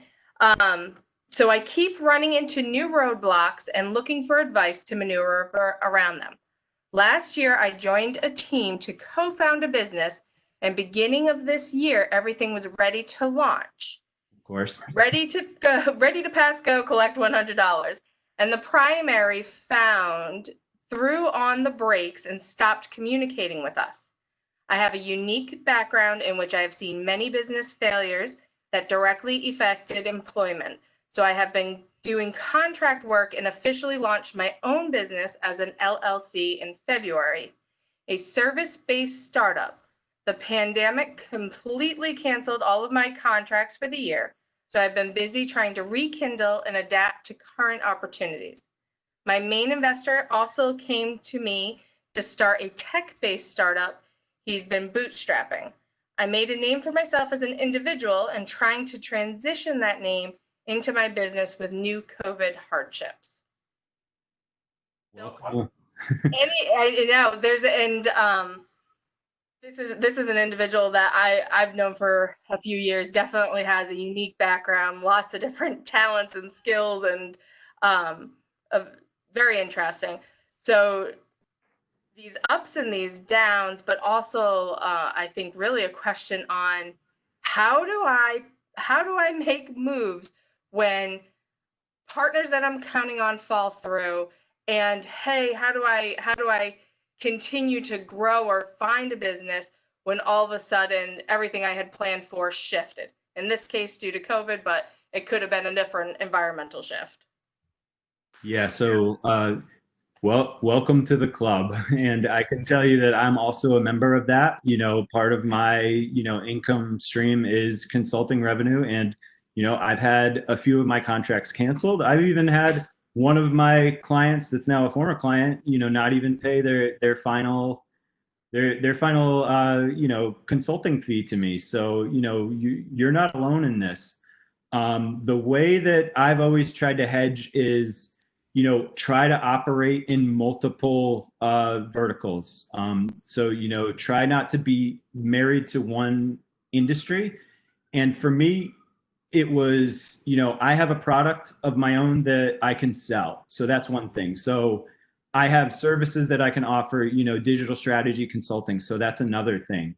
So I keep running into new roadblocks and looking for advice to maneuver around them. Last year, I joined a team to co-found a business, and beginning of this year, everything was ready to launch. Of course. Ready to go, ready to pass go, collect $100. And the primary threw on the brakes and stopped communicating with us. I have a unique background in which I have seen many business failures that directly affected employment. So I have been doing contract work and officially launched my own business as an LLC in February, a service-based startup. The pandemic completely canceled all of my contracts for the year, so I've been busy trying to rekindle and adapt to current opportunities. My main investor also came to me to start a tech-based startup. He's been bootstrapping. I made a name for myself as an individual and trying to transition that name into my business with new COVID hardships. Welcome. I know this is an individual that I've known for a few years. Definitely has a unique background, lots of different talents and skills, and very interesting. So these ups and these downs, but also I think really a question on how do I make moves when partners that I'm counting on fall through, and hey, how do I continue to grow or find a business when all of a sudden everything I had planned for shifted? In this case, due to COVID, but it could have been a different environmental shift. Yeah. So Well, welcome to the club. And I can tell you that I'm also a member of that. Part of my, income stream is consulting revenue. And, I've had a few of my contracts canceled. I've even had one of my clients that's now a former client, not even pay their final consulting fee to me. So, you're not alone in this. The way that I've always tried to hedge is, try to operate in multiple verticals. So, try not to be married to one industry. And for me, it was, I have a product of my own that I can sell. So that's one thing. So I have services that I can offer, digital strategy consulting. So that's another thing.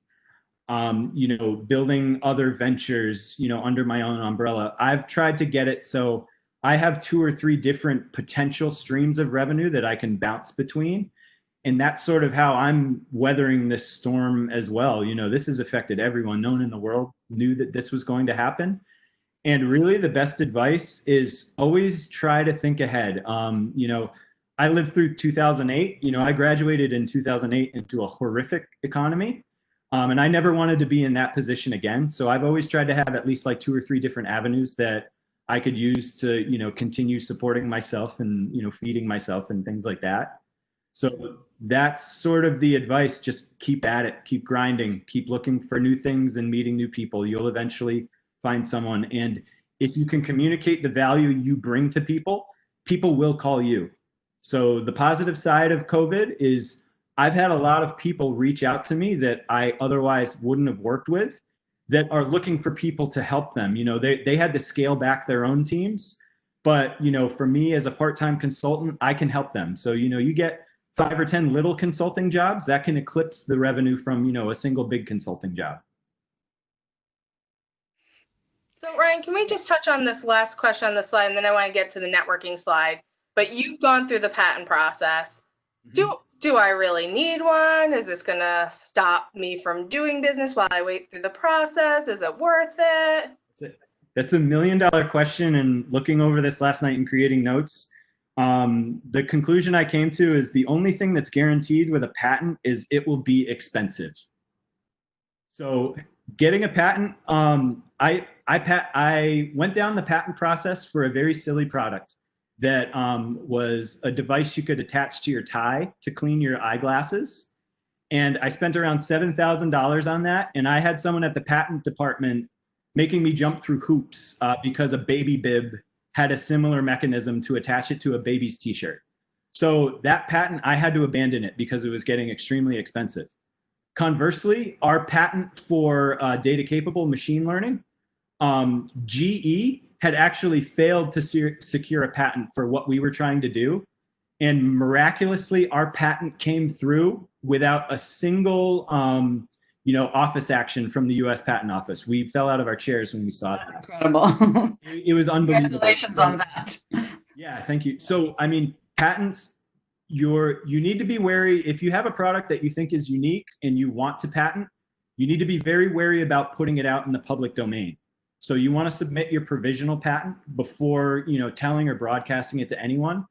Building other ventures, under my own umbrella. I've tried to get it so I have 2 or 3 different potential streams of revenue that I can bounce between. And that's sort of how I'm weathering this storm as well. This has affected everyone. No one in the world knew that this was going to happen. And really the best advice is always try to think ahead. I lived through 2008. I graduated in 2008 into a horrific economy. And I never wanted to be in that position again. So I've always tried to have at least like 2 or 3 different avenues that I could use to, continue supporting myself and, feeding myself and things like that. So that's sort of the advice. Just keep at it, keep grinding, keep looking for new things and meeting new people. You'll eventually find someone. And if you can communicate the value you bring to people, people will call you. So the positive side of COVID is I've had a lot of people reach out to me that I otherwise wouldn't have worked with that are looking for people to help them. They had to scale back their own teams, but for me as a part-time consultant, I can help them. So you get 5 or 10 little consulting jobs that can eclipse the revenue from a single big consulting job. So Ryan, can we just touch on this last question on the slide, and then I want to get to the networking slide. But you've gone through the patent process. Do I really need one? Is this going to stop me from doing business while I wait through the process? Is it worth it? That's the $1 million question. And looking over this last night and creating notes, the conclusion I came to is the only thing that's guaranteed with a patent is it will be expensive. So getting a patent, I went down the patent process for a very silly product that was a device you could attach to your tie to clean your eyeglasses. And I spent around $7,000 on that. And I had someone at the patent department making me jump through hoops because a baby bib had a similar mechanism to attach it to a baby's t-shirt. So that patent, I had to abandon it because it was getting extremely expensive. Conversely, our patent for data capable machine learning, GE had actually failed to secure a patent for what we were trying to do. And miraculously, our patent came through without a single office action from the US Patent Office. We fell out of our chairs when we saw it. That's incredible. It was unbelievable. Congratulations on that. Yeah, thank you. So, I mean, patents, you need to be wary. If you have a product that you think is unique and you want to patent, you need to be very wary about putting it out in the public domain. So you want to submit your provisional patent before, telling or broadcasting it to anyone,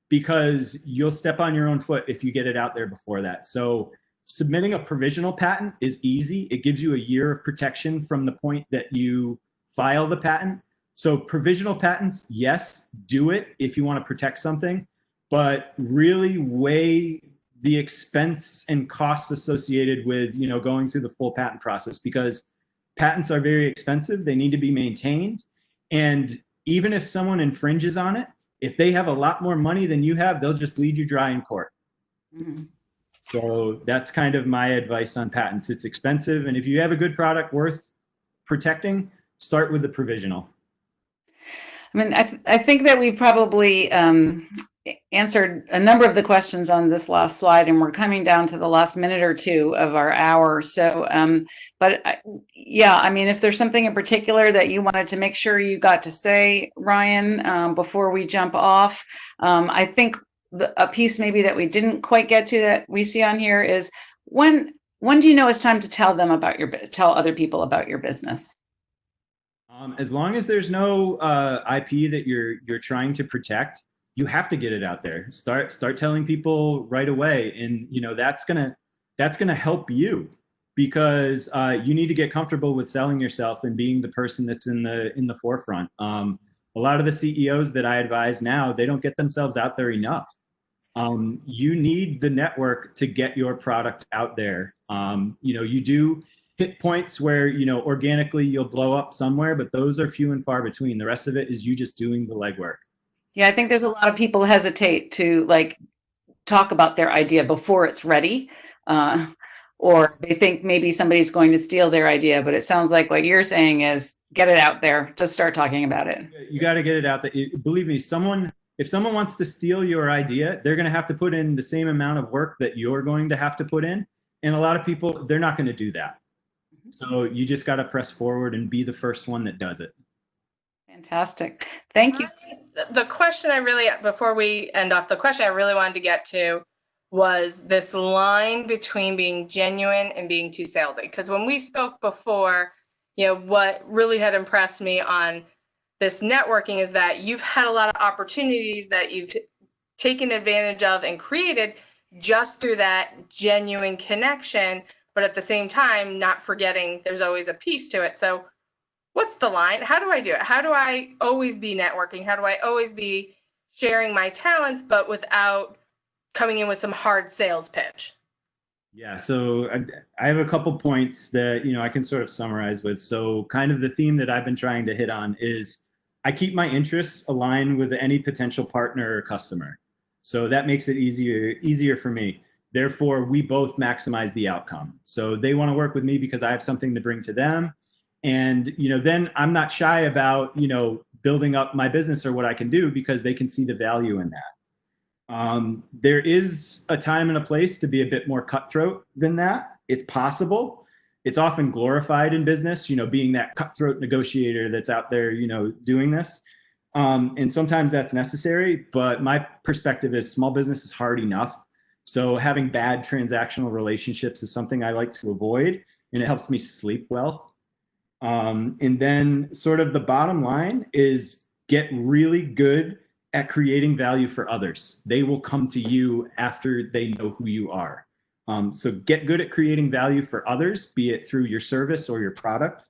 because you'll step on your own foot if you get it out there before that. So submitting a provisional patent is easy. It gives you a year of protection from the point that you file the patent. So provisional patents, yes, do it if you want to protect something, but really weigh the expense and costs associated with, going through the full patent process, because patents are very expensive. They need to be maintained. And even if someone infringes on it, if they have a lot more money than you have, they'll just bleed you dry in court. Mm-hmm. So that's kind of my advice on patents. It's expensive. And if you have a good product worth protecting, start with the provisional. I mean, I think that we've probably answered a number of the questions on this last slide, and we're coming down to the last minute or two of our hour. So, yeah, I mean, if there's something in particular that you wanted to make sure you got to say, Ryan, before we jump off, I think a piece maybe that we didn't quite get to that we see on here is when do you know it's time to tell other people about your business? As long as there's no IP that you're trying to protect, you have to get it out there. Start telling people right away, and that's gonna help you, because you need to get comfortable with selling yourself and being the person that's in the forefront. A lot of the CEOs that I advise now, they don't get themselves out there enough. You need the network to get your product out there. You do hit points where, organically you'll blow up somewhere, but those are few and far between. The rest of it is you just doing the legwork. Yeah, I think there's a lot of people hesitate to talk about their idea before it's ready. Or they think maybe somebody's going to steal their idea, but it sounds like what you're saying is get it out there, just start talking about it. You got to get it out there. Believe me, if someone wants to steal your idea, they're going to have to put in the same amount of work that you're going to have to put in. And a lot of people, they're not going to do that. So you just got to press forward and be the first one that does it. Fantastic. Thank you. The question before we end off, the question I really wanted to get to was this line between being genuine and being too salesy. Because when we spoke before, what really had impressed me on this networking is that you've had a lot of opportunities that you've taken advantage of and created just through that genuine connection, but at the same time, not forgetting there's always a piece to it. So what's the line? How do I do it? How do I always be networking? How do I always be sharing my talents, but without coming in with some hard sales pitch? Yeah, so I have a couple points that I can sort of summarize with. So kind of the theme that I've been trying to hit on is I keep my interests aligned with any potential partner or customer. So that makes it easier for me. Therefore, we both maximize the outcome. So they want to work with me because I have something to bring to them. And then I'm not shy about building up my business or what I can do, because they can see the value in that. There is a time and a place to be a bit more cutthroat than that. It's possible. It's often glorified in business, being that cutthroat negotiator that's out there, doing this. And sometimes that's necessary, but my perspective is small business is hard enough. So having bad transactional relationships is something I like to avoid, and it helps me sleep well. And then sort of the bottom line is get really good at creating value for others. They will come to you after they know who you are. So get good at creating value for others, be it through your service or your product.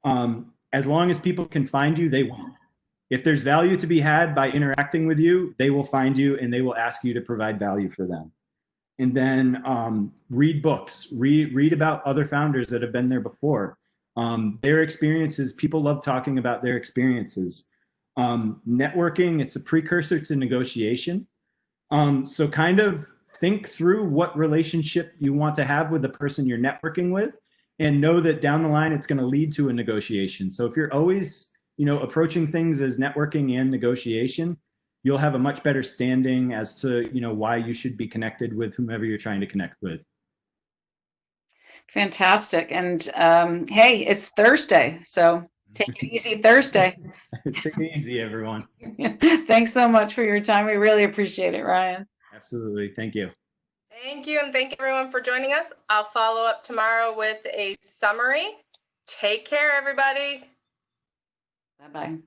As long as people can find you, they will. If there's value to be had by interacting with you, they will find you and they will ask you to provide value for them. And then read books, read about other founders that have been there before. Their experiences, people love talking about their experiences. Networking, it's a precursor to negotiation. So kind of think through what relationship you want to have with the person you're networking with, and know that down the line, it's going to lead to a negotiation. So if you're always, approaching things as networking and negotiation, you'll have a much better standing as to, why you should be connected with whomever you're trying to connect with. Fantastic. And hey, it's Thursday, so take it easy Thursday. Take it easy, everyone. Thanks so much for your time. We really appreciate it, Ryan. Absolutely. Thank you. Thank you. And thank you everyone for joining us. I'll follow up tomorrow with a summary. Take care, everybody. Bye-bye.